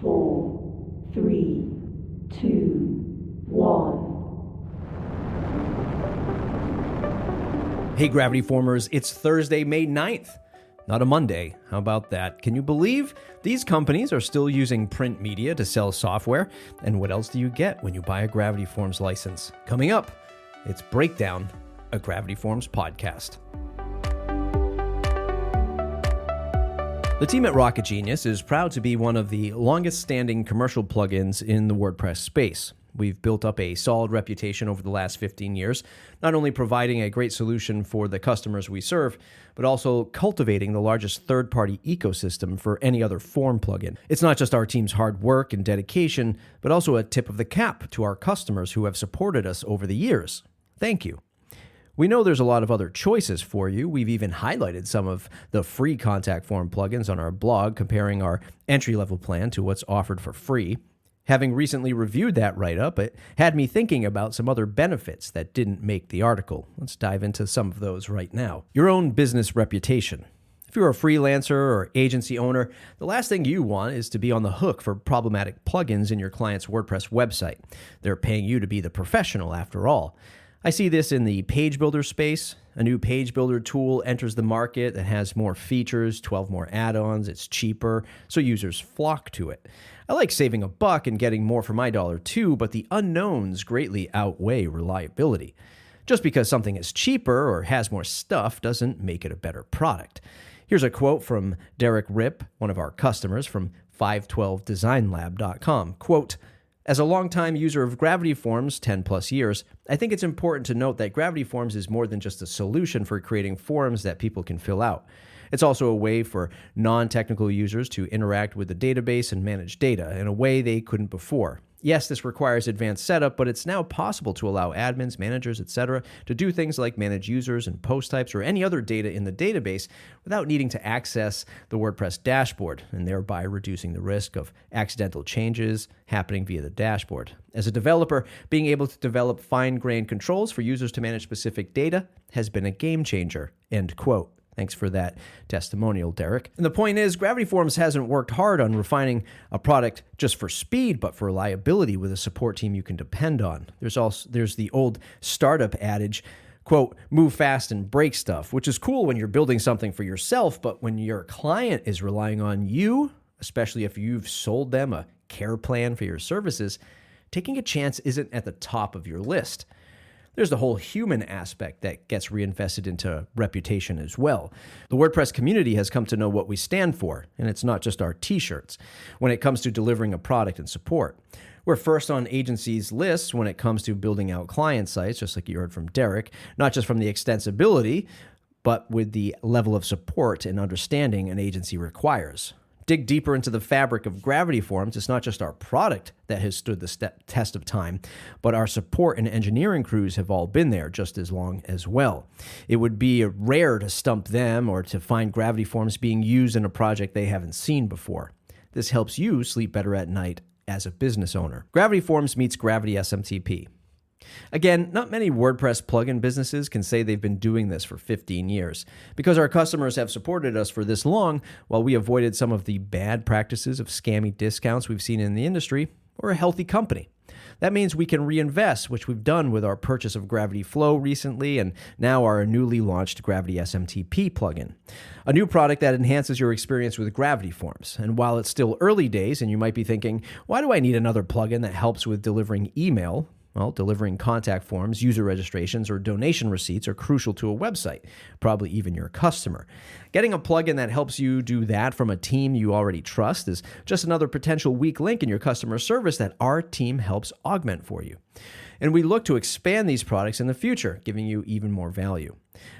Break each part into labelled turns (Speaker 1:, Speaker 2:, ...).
Speaker 1: 4, 3, 2, 1.
Speaker 2: Hey, Gravity Formers, it's Thursday, May 9th. Not a Monday. How about that? Can you believe these companies are still using print media to sell software? And what else do you get when you buy a Gravity Forms license? Coming up, it's Breakdown, a Gravity Forms podcast. The team at Rocket Genius is proud to be one of the longest-standing commercial plugins in the WordPress space. We've built up a solid reputation over the last 15 years, not only providing a great solution for the customers we serve, but also cultivating the largest third-party ecosystem for any other form plugin. It's not just our team's hard work and dedication, but also a tip of the cap to our customers who have supported us over the years. Thank you. We know there's a lot of other choices for you. We've even highlighted some of the free contact form plugins on our blog, comparing our entry-level plan to what's offered for free. Having recently reviewed that write-up, it had me thinking about some other benefits that didn't make the article. Let's dive into some of those right now. Your own business reputation. If you're a freelancer or agency owner, the last thing you want is to be on the hook for problematic plugins in your client's WordPress website. They're paying you to be the professional after all. I see this in the page builder space. A new page builder tool enters the market that has more features, 12 more add-ons, it's cheaper, so users flock to it. I like saving a buck and getting more for my dollar too, but the unknowns greatly outweigh reliability. Just because something is cheaper or has more stuff doesn't make it a better product. Here's a quote from Derek Ripp, one of our customers from 512designlab.com. Quote, "As a longtime user of Gravity Forms, 10 plus years, I think it's important to note that Gravity Forms is more than just a solution for creating forms that people can fill out. It's also a way for non-technical users to interact with the database and manage data in a way they couldn't before. Yes, this requires advanced setup, but it's now possible to allow admins, managers, etc. to do things like manage users and post types or any other data in the database without needing to access the WordPress dashboard, and thereby reducing the risk of accidental changes happening via the dashboard. As a developer, being able to develop fine-grained controls for users to manage specific data has been a game changer." End quote. Thanks for that testimonial, Derek. And the point is, Gravity Forms hasn't worked hard on refining a product just for speed, but for reliability with a support team you can depend on. There's the old startup adage, quote, "move fast and break stuff," which is cool when you're building something for yourself, but when your client is relying on you, especially if you've sold them a care plan for your services, taking a chance isn't at the top of your list. There's the whole human aspect that gets reinvested into reputation as well. The WordPress community has come to know what we stand for, and it's not just our t-shirts, when it comes to delivering a product and support. We're first on agencies' lists when it comes to building out client sites, just like you heard from Derek, not just from the extensibility, but with the level of support and understanding an agency requires. Dig deeper into the fabric of Gravity Forms. It's not just our product that has stood the test of time, but our support and engineering crews have all been there just as long as well. It would be rare to stump them or to find Gravity Forms being used in a project they haven't seen before. This helps you sleep better at night as a business owner. Gravity Forms meets Gravity SMTP. Again, not many WordPress plugin businesses can say they've been doing this for 15 years. Because our customers have supported us for this long, while we avoided some of the bad practices of scammy discounts we've seen in the industry, we're a healthy company. That means we can reinvest, which we've done with our purchase of Gravity Flow recently, and now our newly launched Gravity SMTP plugin. A new product that enhances your experience with Gravity Forms. And while it's still early days, and you might be thinking, why do I need another plugin that helps with delivering email? Well, delivering contact forms, user registrations, or donation receipts are crucial to a website, probably even your customer. Getting a plugin that helps you do that from a team you already trust is just another potential weak link in your customer service that our team helps augment for you. And we look to expand these products in the future, giving you even more value.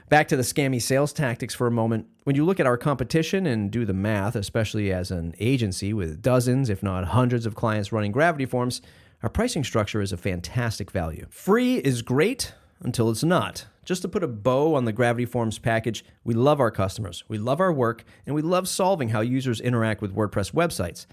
Speaker 2: Back to the scammy sales tactics for a moment. When you look at our competition and do the math, especially as an agency with dozens, if not hundreds of clients running Gravity Forms, our pricing structure is a fantastic value. Free is great until it's not. Just to put a bow on the Gravity Forms package, we love our customers, we love our work, and we love solving how users interact with WordPress websites.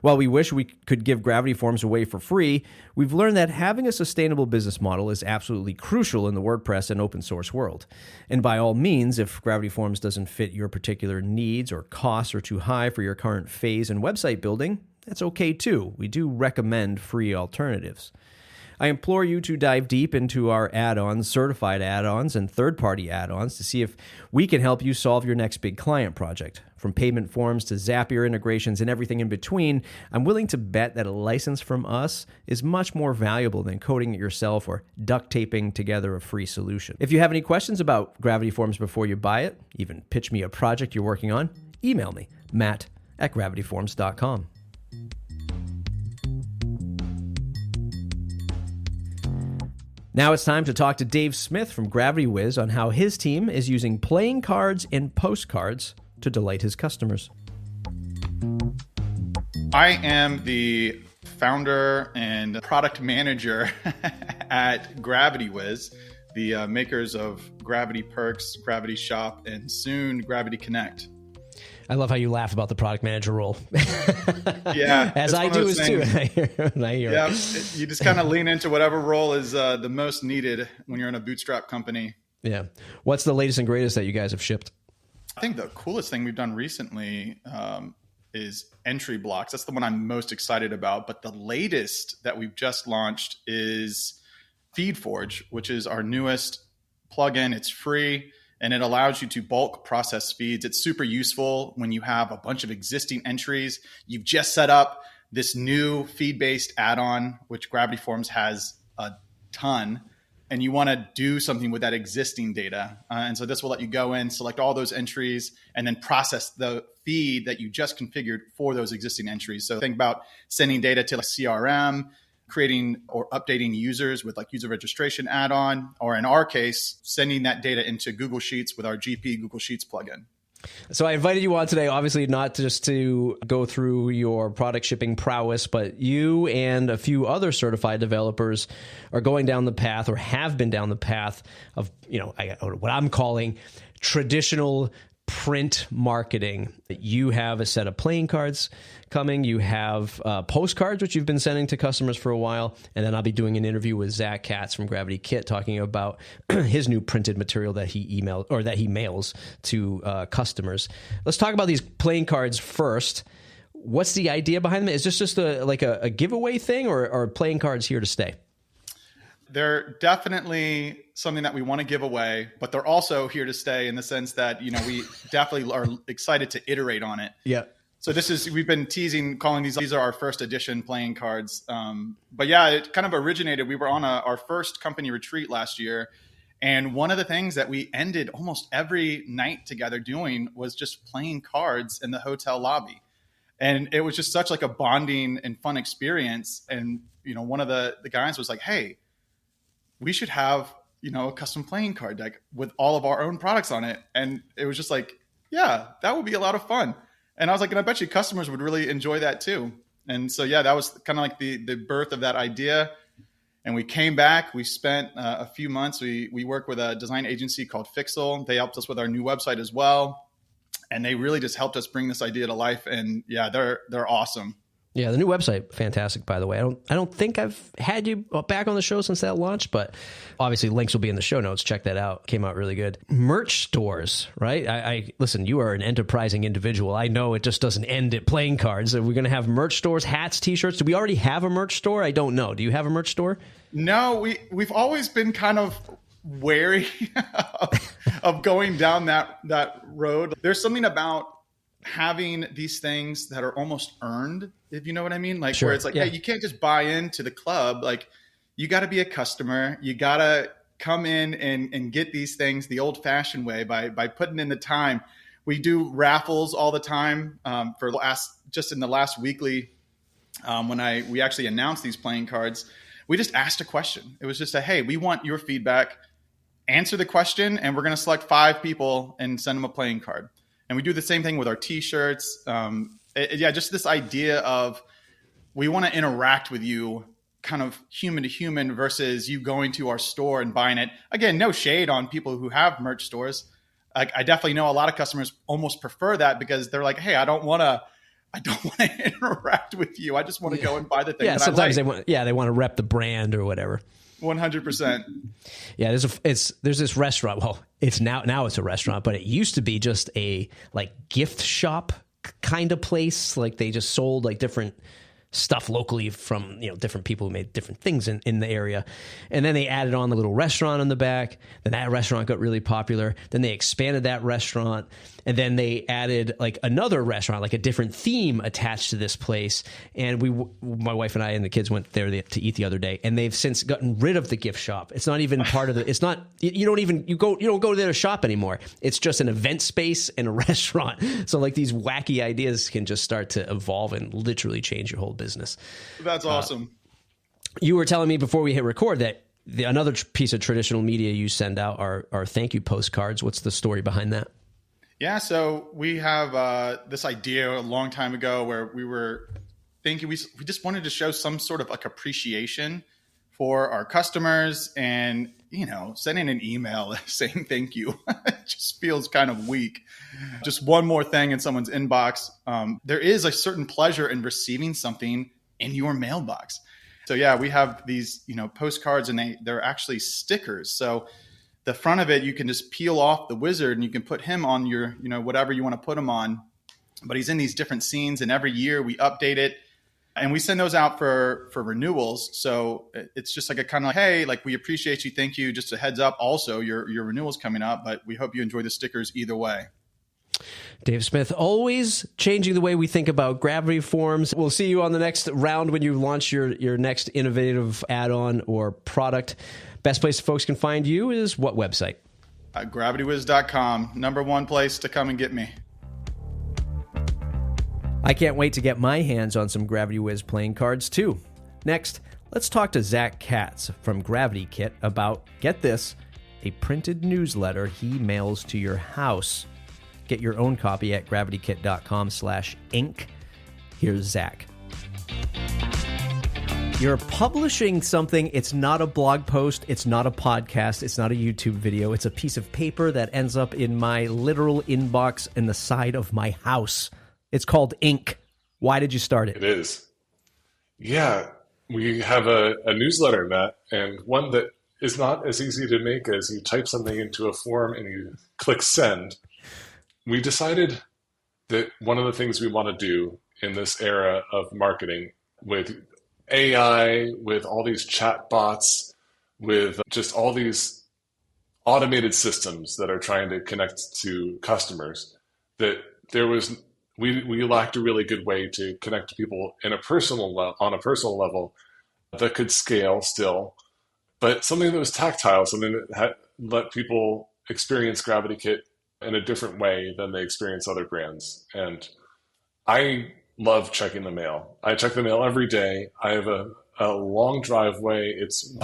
Speaker 2: While we wish we could give Gravity Forms away for free, we've learned that having a sustainable business model is absolutely crucial in the WordPress and open source world. And by all means, if Gravity Forms doesn't fit your particular needs or costs are too high for your current phase in website building, that's okay too. We do recommend free alternatives. I implore you to dive deep into our add-ons, certified add-ons, and third-party add-ons to see if we can help you solve your next big client project. From payment forms to Zapier integrations and everything in between, I'm willing to bet that a license from us is much more valuable than coding it yourself or duct taping together a free solution. If you have any questions about Gravity Forms before you buy it, even pitch me a project you're working on, email me, matt@gravityforms.com. Now it's time to talk to Dave Smith from GravityWiz on how his team is using playing cards and postcards to delight his customers.
Speaker 3: I am the founder and product manager at GravityWiz, the makers of Gravity Perks, Gravity Shop, and soon Gravity Connect.
Speaker 4: I love how you laugh about the product manager role.
Speaker 3: Yeah.
Speaker 4: As I do as too. I hear
Speaker 3: yeah,
Speaker 4: it.
Speaker 3: You just kind of lean into whatever role is the most needed when you're in a bootstrap company.
Speaker 4: Yeah. What's the latest and greatest that you guys have shipped?
Speaker 3: I think the coolest thing we've done recently is entry blocks. That's the one I'm most excited about. But the latest that we've just launched is FeedForge, which is our newest plugin. It's free. And it allows you to bulk process feeds. It's super useful when you have a bunch of existing entries. You've just set up this new feed-based add-on, which Gravity Forms has a ton, and you want to do something with that existing data. And so this will let you go in, select all those entries, and then process the feed that you just configured for those existing entries. So think about sending data to a CRM, creating or updating users with like user registration add-on, or in our case, sending that data into Google Sheets with our GP Google Sheets plugin.
Speaker 4: So I invited you on today, obviously not just to go through your product shipping prowess, but you and a few other certified developers are going down the path or have been down the path of, what I'm calling traditional print marketing. You have a set of playing cards coming. You have postcards, which you've been sending to customers for a while. And then I'll be doing an interview with Zack Katz from GravityKit talking about his new printed material that he mails to customers. Let's talk about these playing cards first. What's the idea behind them? Is this just a giveaway thing, or are playing cards here to stay?
Speaker 3: They're definitely something that we want to give away, but they're also here to stay in the sense that, we definitely are excited to iterate on it.
Speaker 4: Yeah.
Speaker 3: So we've been teasing, calling these are our first edition playing cards. But yeah, it kind of originated. We were on our first company retreat last year. And one of the things that we ended almost every night together doing was just playing cards in the hotel lobby. And it was just such like a bonding and fun experience. And, one of the guys was like, hey, we should have, a custom playing card deck with all of our own products on it. And it was just like, yeah, that would be a lot of fun. And I was like, and I bet you customers would really enjoy that too. And so, yeah, that was kind of like the birth of that idea. And we came back, we spent a few months. We work with a design agency called Fixel. They helped us with our new website as well. And they really just helped us bring this idea to life. And yeah, they're awesome.
Speaker 4: Yeah, the new website, fantastic, by the way. I don't think I've had you back on the show since that launch, but obviously links will be in the show notes. Check that out. Came out really good. Merch stores, right? I listen, you are an enterprising individual. I know it just doesn't end at playing cards. Are we going to have merch stores, hats, T-shirts? Do we already have a merch store? I don't know. Do you have a merch store?
Speaker 3: No, we've always been kind of wary of going down that road. There's something about having these things that are almost earned, if you know what I mean, like, sure, where it's like, yeah, hey, you can't just buy into the club. Like, you got to be a customer. You got to come in and get these things the old fashioned way by putting in the time. We do raffles all the time. Just in the last weekly, when we actually announced these playing cards, we just asked a question. It was just hey, we want your feedback. Answer the question, and we're going to select 5 people and send them a playing card. And we do the same thing with our T-shirts. Just this idea of we want to interact with you kind of human to human versus you going to our store and buying it. Again, no shade on people who have merch stores. I definitely know a lot of customers almost prefer that because they're like, hey, I don't want to interact with you. I just want to go and buy the thing.
Speaker 4: Yeah, sometimes they want to rep the brand or whatever.
Speaker 3: 100%.
Speaker 4: Yeah, there's this restaurant. Well, it's now it's a restaurant, but it used to be just a like gift shop kind of place. Like they just sold like different stuff locally from, different people who made different things in the area. And then they added on the little restaurant in the back. Then that restaurant got really popular. Then they expanded that restaurant. And then they added like another restaurant, like a different theme attached to this place. And my wife and I and the kids went there to eat the other day. And they've since gotten rid of the gift shop. It's not even part of it's not, you don't go there to shop anymore. It's just an event space and a restaurant. So like these wacky ideas can just start to evolve and literally change your whole business.
Speaker 3: That's awesome.
Speaker 4: You were telling me before we hit record that another piece of traditional media you send out are thank you postcards. What's the story behind that?
Speaker 3: Yeah, so we have this idea a long time ago where we were thinking we just wanted to show some sort of like appreciation for our customers, and sending an email saying thank you just feels kind of weak. Just one more thing in someone's inbox. There is a certain pleasure in receiving something in your mailbox. So yeah, we have these postcards, and they're actually stickers. So the front of it, you can just peel off the wizard and you can put him on your, whatever you want to put him on. But he's in these different scenes, and every year we update it and we send those out for renewals. So it's just like a kind of like, hey, like we appreciate you. Thank you. Just a heads up. Also, your renewal's coming up, but we hope you enjoy the stickers either way.
Speaker 4: Dave Smith, always changing the way we think about Gravity Forms. We'll see you on the next round when you launch your next innovative add-on or product. Best place folks can find you is what website?
Speaker 3: GravityWiz.com. #1 place to come and get me.
Speaker 2: I can't wait to get my hands on some GravityWiz playing cards too. Next, let's talk to Zack Katz from GravityKit about, get this, a printed newsletter he mails to your house. Get your own copy at gravitykit.com/ink. Here's Zack. You're publishing something. It's not a blog post. It's not a podcast. It's not a YouTube video. It's a piece of paper that ends up in my literal inbox in the side of my house. It's called ink. Why did you start it?
Speaker 5: It is. Yeah, we have a newsletter, Matt, and one that is not as easy to make as you type something into a form and you click send. We decided that one of the things we want to do in this era of marketing with AI, with all these chat bots, with just all these automated systems that are trying to connect to customers, that we lacked a really good way to connect to people on a personal level that could scale still, but something that was tactile, something that let people experience GravityKit in a different way than they experience other brands. And I love checking the mail. I check the mail every day. I have a long driveway. It's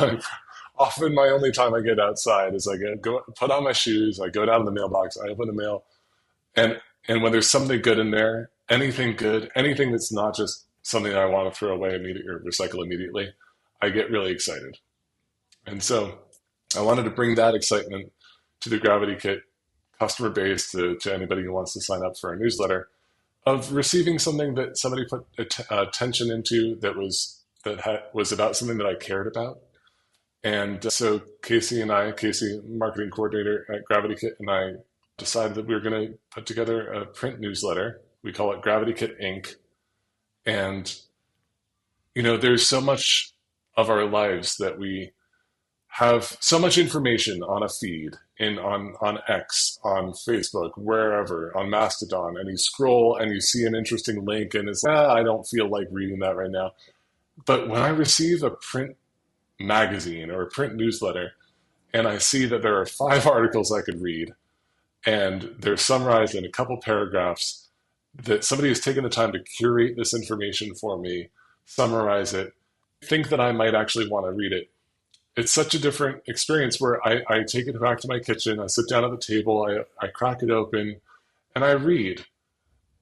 Speaker 5: often my only time I get outside is I go put on my shoes, I go down to the mailbox, I open the mail, and when there's something good in there, anything good, anything that's not just something I want to throw away immediately or recycle immediately, I get really excited. And so I wanted to bring that excitement to the GravityKit customer base, to anybody who wants to sign up for our newsletter, of receiving something that somebody put attention into that was about something that I cared about. And so Casey, marketing coordinator at GravityKit, and I decided that we were going to put together a print newsletter. We call it GravityKit Inc. And, there's so much of our lives that we have so much information on a feed, on X, on Facebook, wherever, on Mastodon, and you scroll and you see an interesting link and it's, I don't feel like reading that right now. But when I receive a print magazine or a print newsletter and I see that there are 5 articles I could read and they're summarized in a couple paragraphs, that somebody has taken the time to curate this information for me, summarize it, think that I might actually want to read it. It's such a different experience where I take it back to my kitchen, I sit down at the table, I crack it open, and I read.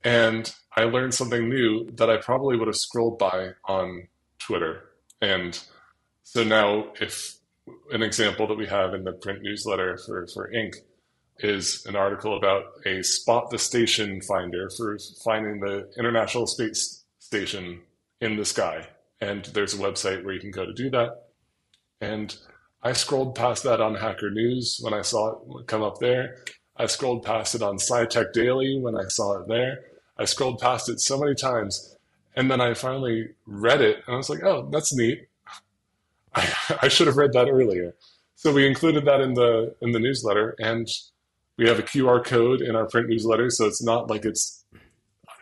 Speaker 5: And I learn something new that I probably would have scrolled by on Twitter. And so now, if an example that we have in the print newsletter for Inc. is an article about a spot the station finder for finding the International Space Station in the sky. And there's a website where you can go to do that. And I scrolled past that on Hacker News when I saw it come up there. I scrolled past it on SciTech Daily when I saw it there. I scrolled past it so many times, and then I finally read it, and I was like, oh, that's neat. I should have read that earlier. So we included that in the newsletter, and we have a QR code in our print newsletter, so it's not like it's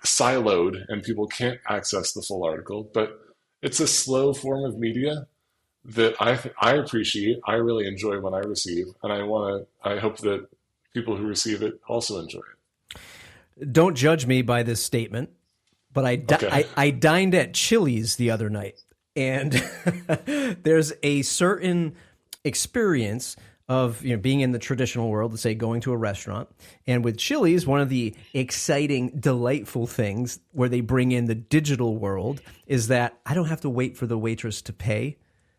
Speaker 5: siloed and people can't access the full article, but it's a slow form of media that I appreciate, I really enjoy when I receive, and I hope that people who receive it also enjoy it.
Speaker 2: Don't judge me by this statement, but I dined at Chili's the other night, and there's a certain experience of being in the traditional world, let's say going to a restaurant. And with Chili's, one of the exciting, delightful things where they bring in the digital world is that I don't have to wait for the waitress to pay.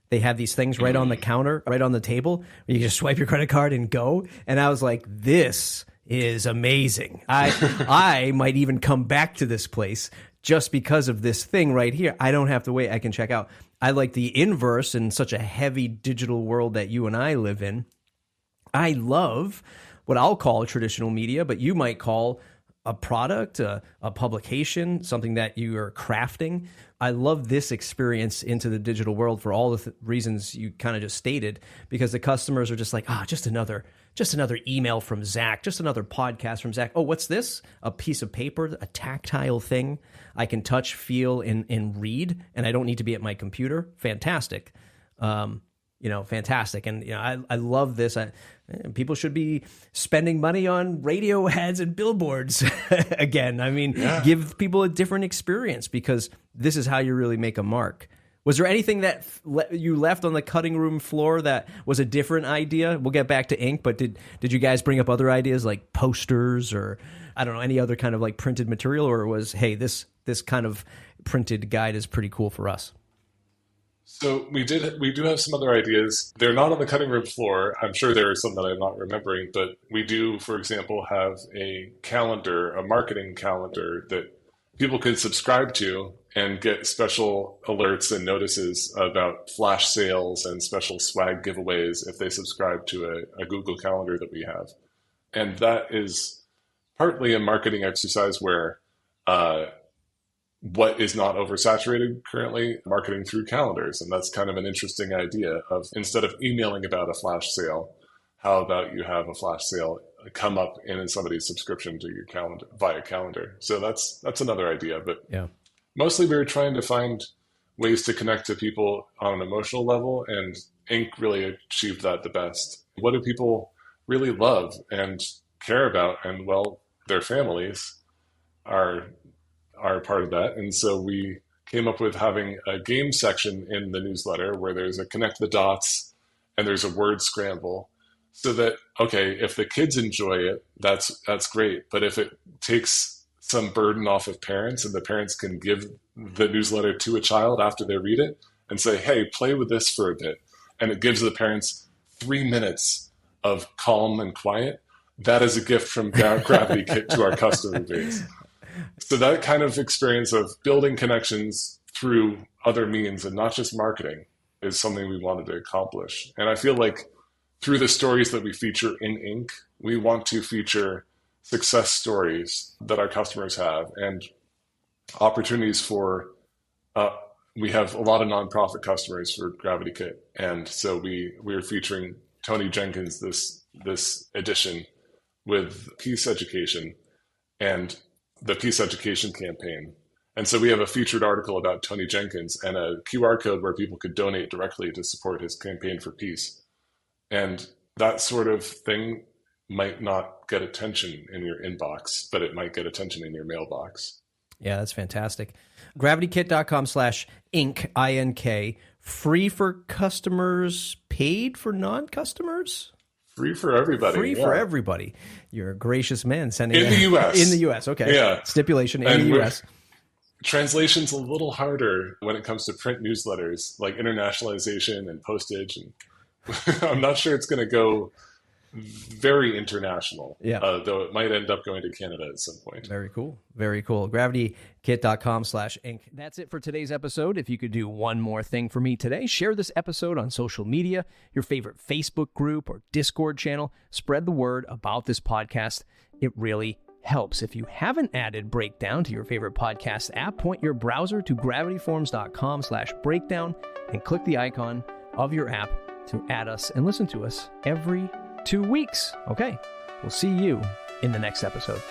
Speaker 2: They have these things right on the counter, right on the table, where you just swipe your credit card and go. And I was like, this is amazing. I might even come back to this place just because of this thing right here. I don't have to wait. I can check out. I like the inverse in such a heavy digital world that you and I live in. I love what I'll call traditional media, but you might call a product, a publication, something that you are crafting. I love this experience into the digital world for all the reasons you kind of just stated, because the customers are just like, just another email from Zach, just another podcast from Zach. Oh, what's this? A piece of paper, a tactile thing I can touch, feel, and read, and I don't need to be at my computer. Fantastic. Fantastic. And, I love this. People should be spending money on radio ads and billboards again. I mean, give people a different experience, because this is how you really make a mark. Was there anything that you left on the cutting room floor that was a different idea? We'll get back to ink, but did you guys bring up other ideas like posters or, I don't know, any other kind of like printed material, or was, hey, this kind of printed guide is pretty cool for us?
Speaker 5: So we do have some other ideas. They're not on the cutting room floor. I'm sure there are some that I'm not remembering, but we do, for example, have a calendar, a marketing calendar that people could subscribe to and get special alerts and notices about flash sales and special swag giveaways if they subscribe to a Google Calendar that we have. And that is partly a marketing exercise where what is not oversaturated currently, marketing through calendars. And that's kind of an interesting idea of, instead of emailing about a flash sale, how about you have a flash sale come up in somebody's subscription to your calendar via calendar. So that's another idea. But mostly we were trying to find ways to connect to people on an emotional level, and ink really achieved that the best. What do people really love and care about? And well, their families are part of that. And so we came up with having a game section in the newsletter where there's a connect the dots and there's a word scramble, so that, okay, if the kids enjoy it, that's great. But if it takes some burden off of parents, and the parents can give the newsletter to a child after they read it and say, hey, play with this for a bit, and it gives the parents 3 minutes of calm and quiet, that is a gift from GravityKit to our customer base. So that kind of experience of building connections through other means and not just marketing is something we wanted to accomplish. And I feel like through the stories that we feature in ink, we want to feature success stories that our customers have and opportunities for, we have a lot of nonprofit customers for GravityKit. And so we're featuring Tony Jenkins this edition with peace education and the peace education campaign. And so we have a featured article about Tony Jenkins and a QR code where people could donate directly to support his campaign for peace. And that sort of thing might not get attention in your inbox, but it might get attention in your mailbox.
Speaker 2: Yeah, that's fantastic. GravityKit.com/ink, INK, free for customers, paid for non-customers?
Speaker 5: Free for everybody.
Speaker 2: Free for everybody. You're a gracious man sending
Speaker 5: in the U.S.
Speaker 2: In the U.S., okay.
Speaker 5: Yeah.
Speaker 2: Stipulation in the U.S.
Speaker 5: Translation's a little harder when it comes to print newsletters, like internationalization and postage. And I'm not sure it's going to go very international, though it might end up going to Canada at some point.
Speaker 2: Very cool. Very cool. GravityKit.com/ink. That's it for today's episode. If you could do one more thing for me today, share this episode on social media, your favorite Facebook group or Discord channel. Spread the word about this podcast. It really
Speaker 4: helps. If you haven't added Breakdown to your favorite podcast app, point your browser to gravityforms.com/breakdown and click the icon of your app to add us and listen to us every 2 weeks. Okay, we'll see you in the next episode.